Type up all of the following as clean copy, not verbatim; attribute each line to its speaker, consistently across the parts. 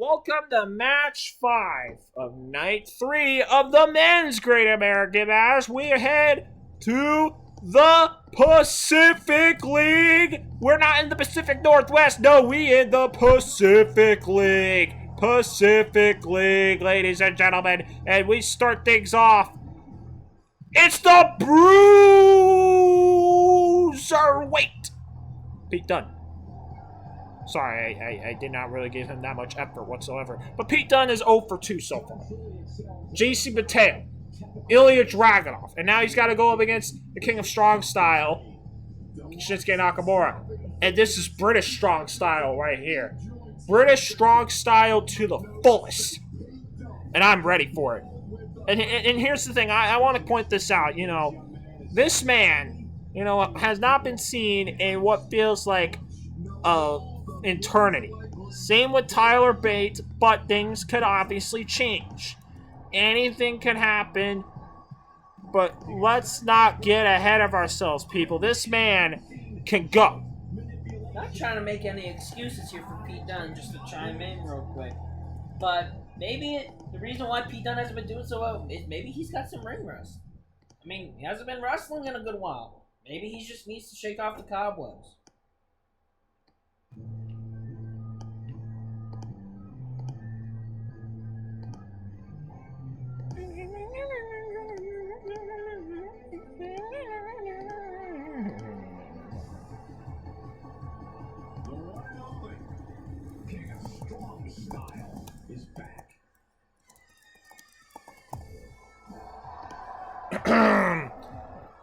Speaker 1: Welcome to match 5 of night 3 of the men's Great American Bash. We head to the Pacific League. We're not in the Pacific Northwest. No, we in the Pacific League. Pacific League, ladies and gentlemen. And we start things off. It's the Bruiserweight. Pete Dunne. Sorry, I did not really give him that much effort whatsoever. But Pete Dunne is 0 for 2 so far. JC Mateo, Ilya Dragunov, and now he's got to go up against the King of Strong Style, Shinsuke Nakamura. And this is British Strong Style right here. British Strong Style to the fullest. And I'm ready for it. And here's the thing, I want to point this out. You know, this man, you know, has not been seen in what feels like eternity. Same with Tyler Bate, but things could obviously change. Anything could happen, but let's not get ahead of ourselves, people. This man can go.
Speaker 2: Not trying to make any excuses here for Pete Dunne, just to chime in real quick. But maybe the reason why Pete Dunne hasn't been doing so well is maybe he's got some ring rust. I mean, he hasn't been wrestling in a good while. Maybe he just needs to shake off the cobwebs.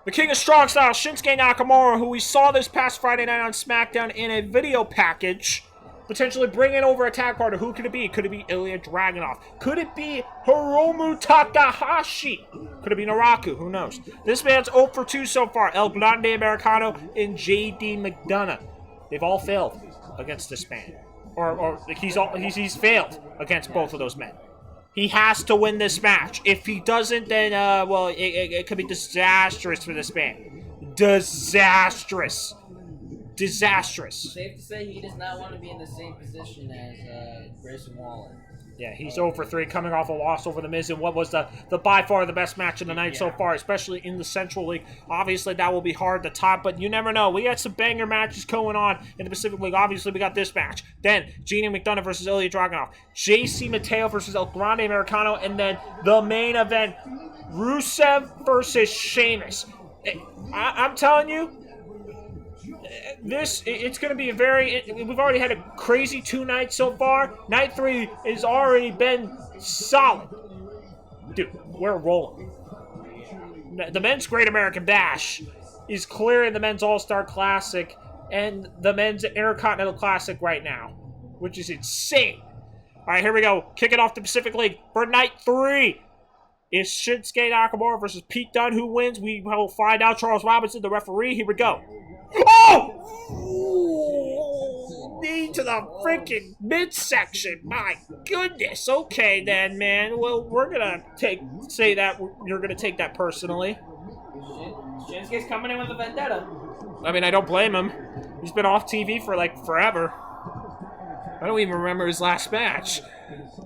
Speaker 1: The King of Strong Style, Shinsuke Nakamura, who we saw this past Friday night on SmackDown in a video package, potentially bringing over a tag partner. Who could it be? Could it be Ilya Dragunov? Could it be Hiromu Takahashi? Could it be Naraku? Who knows? This man's 0 for 2 so far. El Grande Americano and JD McDonough. They've all failed against this man. Or he's failed against both of those men. He has to win this match. If he doesn't, then, well, it could be disastrous for this man. Disastrous. Disastrous.
Speaker 2: Safe to say he does not want to be in the same position as Grayson Waller.
Speaker 1: Yeah, he's 0 for 3, coming off a loss over The Miz in what was the by far the best match of the night so far, especially in the Central League. Obviously, that will be hard to top, but you never know. We got some banger matches going on in the Pacific League. Obviously, we got this match. Then, Gina McDonough versus Ilya Dragunov. JC Mateo versus El Grande Americano. And then, the main event, Rusev versus Sheamus. I'm telling you, it's going to be we've already had a crazy 2 nights so far. Night 3 has already been solid. Dude, we're rolling. The men's Great American Bash is clearing the men's All-Star Classic and the men's Intercontinental Classic right now, which is insane. All right, here we go. Kicking off the Pacific League for night 3. It's Shinsuke Nakamura versus Pete Dunne. Who wins? We will find out. Charles Robinson, the referee. Here we go. Oh! Knee to the freaking midsection. My goodness. Okay, then, man. Well, we're gonna say that you're gonna take that personally.
Speaker 2: Shinsuke's coming in with a vendetta.
Speaker 1: I mean, I don't blame him. He's been off TV for like forever. I don't even remember his last match.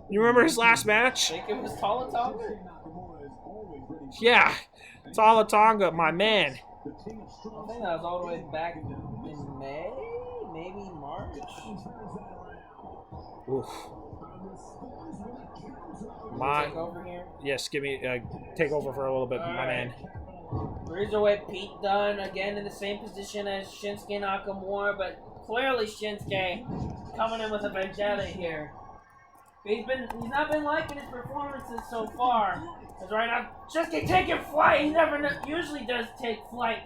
Speaker 1: You remember his last match?
Speaker 2: I think it was Tala Tonga.
Speaker 1: Yeah, Tala Tonga, my man.
Speaker 2: I think that was all the way back in May, maybe March.
Speaker 1: Oof.
Speaker 2: Take over here?
Speaker 1: Yes, give me take over for a little bit, all my man.
Speaker 2: Bruiserweight Pete Dunne again in the same position as Shinsuke Nakamura, but clearly Shinsuke coming in with a vendetta here. He's not been liking his performances so far. Because right now, Shinsuke taking flight. He usually does take flight.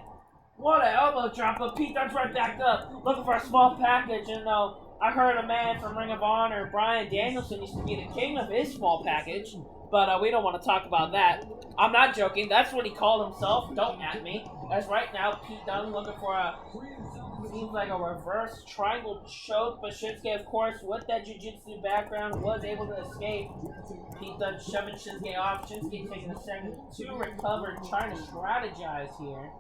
Speaker 2: What an elbow drop, but Pete Dunne's right back up, looking for a small package. And I heard a man from Ring of Honor, Bryan Danielson, used to be the king of his small package. But we don't want to talk about that. I'm not joking. That's what he called himself. Don't at me. As right now, Pete Dunne looking for seems like a reverse triangle choke, but Shinsuke, of course, with that jiu-jitsu background, was able to escape. Pete Dunne shoving Shinsuke off. Shinsuke taking a second to recover, trying to strategize here.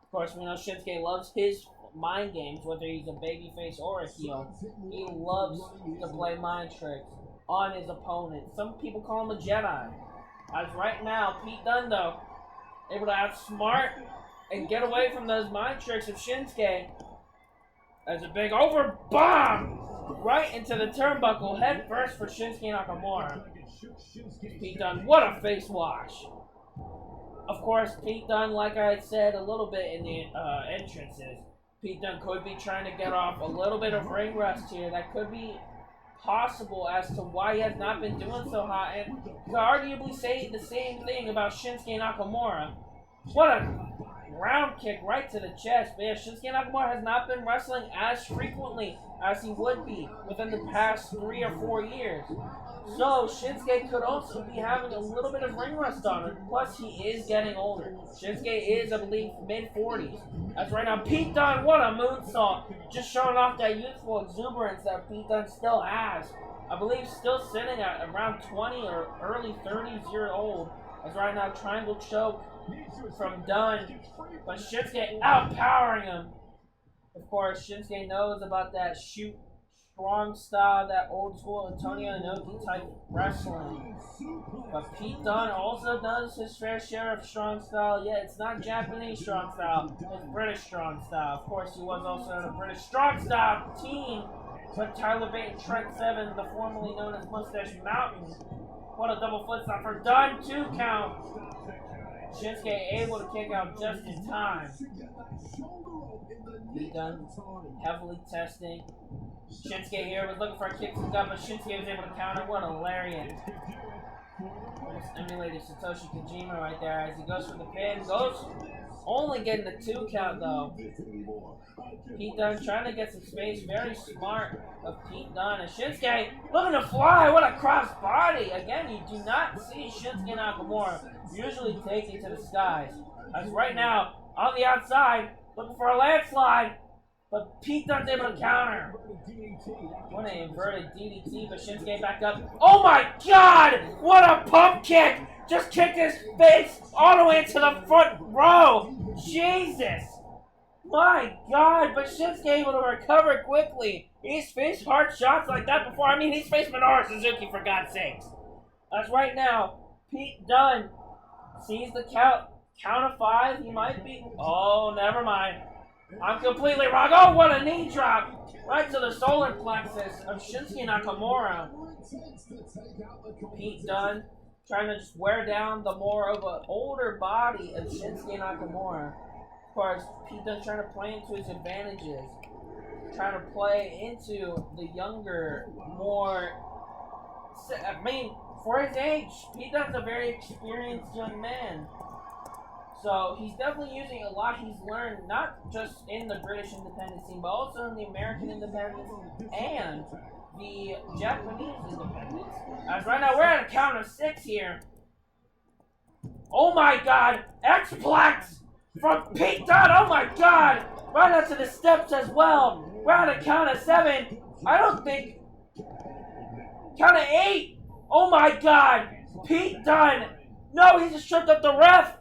Speaker 2: Of course, we know Shinsuke loves his mind games, whether he's a babyface or a heel. He loves to play mind tricks. on his opponent. Some people call him a Jedi. As right now, Pete Dunne, though, able to outsmart and get away from those mind tricks of Shinsuke. As a big over bomb right into the turnbuckle, head first for Shinsuke Nakamura. Pete Dunne, what a face wash. Of course, Pete Dunne, like I had said a little bit in the entrances, Pete Dunne could be trying to get off a little bit of ring rust here. That could be possible as to why he has not been doing so hot. And you could arguably say the same thing about Shinsuke Nakamura. What a round kick right to the chest. But yeah, Shinsuke Nakamura has not been wrestling as frequently as he would be within the past 3 or 4 years. So Shinsuke could also be having a little bit of ring rust on him. Plus, he is getting older. Shinsuke is, I believe, mid-40s. That's right now. Pete Dunne, what a moonsault. Just showing off that youthful exuberance that Pete Dunne still has. I believe still sitting at around 20 or early 30s year old. As right now, triangle choke from Dunne. But Shinsuke outpowering him. Of course, Shinsuke knows about that shoot strong style, that old school Antonio Inoki type wrestling. But Pete Dunne also does his fair share of strong style. Yeah, it's not Japanese strong style, it's British strong style. Of course, he was also in a British strong style team with Tyler Bate and Trent Seven, the formerly known as Mustache Mountain. What a double foot stop for Dunne, 2 count. Shinsuke able to kick out just in time. Pete Dunne heavily testing. Shinsuke here was looking for a kick to the gut, but Shinsuke was able to counter. What a lariat. Almost emulated Satoshi Kojima right there as he goes for the pin. Goes only getting the 2 count though. Pete Dunne trying to get some space. Very smart of Pete Dunne. And Shinsuke looking to fly. What a cross body. Again, you do not see Shinsuke Nakamura usually taking to the skies. As right now, on the outside, looking for a landslide. But Pete Dunne's able to counter. What an inverted DDT, but Shinsuke back up. Oh my god! What a pump kick! Just kicked his face all the way into the front row! Jesus! My god, but Shinsuke able to recover quickly. He's faced hard shots like that before. I mean, he's faced Minoru Suzuki, for God's sakes. That's right now. Pete Dunne sees the count. Count of 5, he might be... Oh, never mind. I'm completely wrong. Oh, what a knee drop! Right to the solar plexus of Shinsuke Nakamura. Pete Dunne trying to just wear down the more of an older body of Shinsuke Nakamura. Of course, Pete Dunne trying to play into his advantages. Trying to play into the younger, more... I mean, for his age, Pete Dunne's a very experienced young man. So he's definitely using a lot he's learned, not just in the British independent scene, but also in the American independent and the Japanese independent. As right now we're at a count of 6 here. Oh my god! X-Plex from Pete Dunne! Oh my god! Right up to the steps as well. We're at a count of 7. I don't think... Count of 8! Oh my god! Pete Dunne! No, he just tripped up the ref!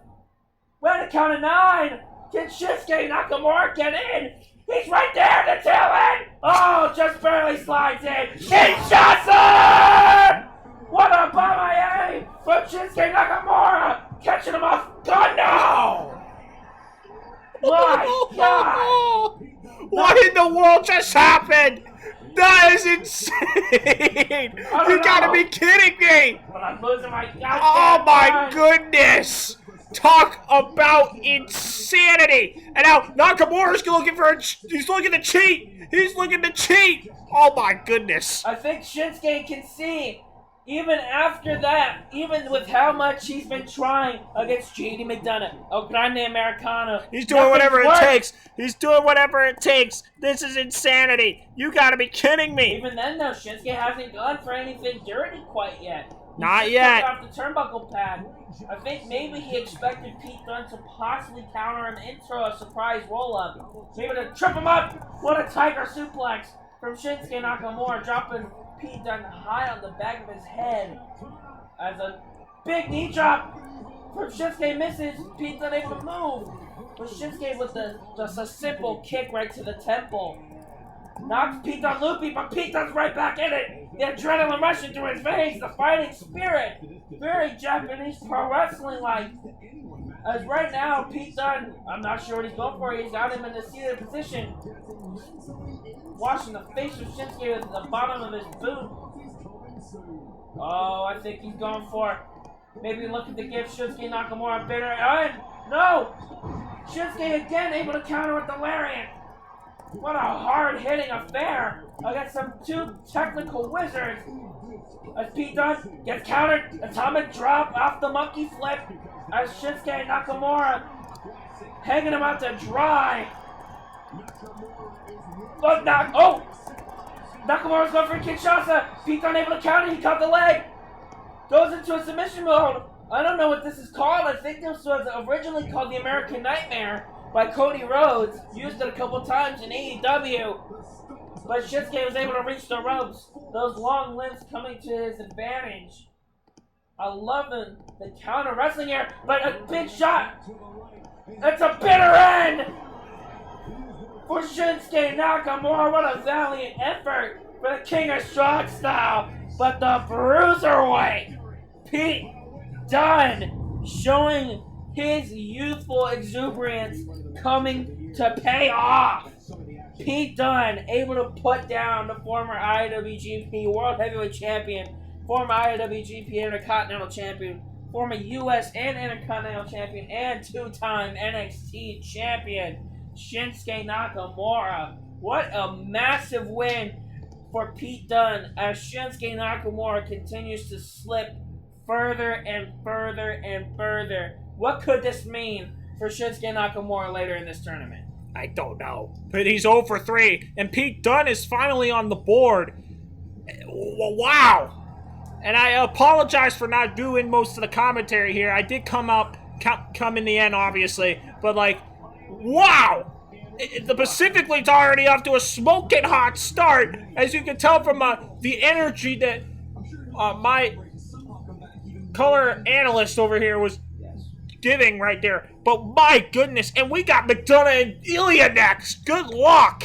Speaker 2: We're at a count of 9! Can Shinsuke Nakamura get in? He's right there, the tail end! Oh, just barely slides in. Kinshasa! What a bomb from Shinsuke Nakamura! Catching him off guard now! My god!
Speaker 1: What in the world just happened? That is insane! You gotta be kidding me!
Speaker 2: But I'm losing my goddamn
Speaker 1: Oh my
Speaker 2: mind.
Speaker 1: goodness! Talk about insanity! And now Nakamura's looking for he's looking to cheat! He's looking to cheat! Oh my goodness!
Speaker 2: I think Shinsuke can see, even after that, even with how much he's been trying against JD McDonough, El Grande Americano.
Speaker 1: He's doing whatever it takes! He's doing whatever it takes! This is insanity! You gotta be kidding me!
Speaker 2: Even then though, Shinsuke hasn't gone for anything dirty quite yet.
Speaker 1: Not yet.
Speaker 2: Off the turnbuckle pad. I think maybe he expected Pete Dunne to possibly counter him into a surprise roll-up. Maybe to trip him up. What a tiger suplex from Shinsuke Nakamura, dropping Pete Dunne high on the back of his head. As a big knee drop from Shinsuke misses, Pete Dunne able to move. But Shinsuke with just a simple kick right to the temple. Knocks Pete Dunne loopy, but Pete Dunne's right back in it. The adrenaline rushing through his veins, the fighting spirit. Very Japanese pro wrestling like. As right now, Pete Dunne, I'm not sure what he's going for. He's got him in the seated position. Washing the face of Shinsuke with the bottom of his boot. Oh, I think he's going for maybe looking to give Shinsuke Nakamura a bitter end. No! Shinsuke again able to counter with the lariat. What a hard-hitting affair against some two technical wizards. As Pete Dunne gets countered, atomic drop off the monkey flip. As Shinsuke Nakamura hanging him out to dry. Look, Nakamura's going for a Kinshasa. Pete Dunne able to counter, he caught the leg. Goes into a submission mode. I don't know what this is called. I think this was originally called the American Nightmare by Cody Rhodes. Used it a couple times in AEW. But Shinsuke was able to reach the ropes. Those long limbs coming to his advantage. I love the counter wrestling here, but a big shot. It's a bitter end for Shinsuke Nakamura. What a valiant effort for the King of Strong Style. But the Bruiserweight, Pete Dunne, showing his youthful exuberance coming to pay off. Pete Dunne able to put down the former IWGP World Heavyweight Champion, former IWGP Intercontinental Champion, former US and Intercontinental Champion, and two-time NXT Champion, Shinsuke Nakamura. What a massive win for Pete Dunne as Shinsuke Nakamura continues to slip further and further and further. What could this mean for Shinsuke Nakamura later in this tournament?
Speaker 1: I don't know. But he's 0 for 3, and Pete Dunne is finally on the board. Wow. And I apologize for not doing most of the commentary here. I did come in the end, obviously. But, like, wow. The Pacific League's already off to a smoking hot start. As you can tell from the energy that my color analyst over here was giving right there. But my goodness, and we got McDonough and Ilya next. Good luck.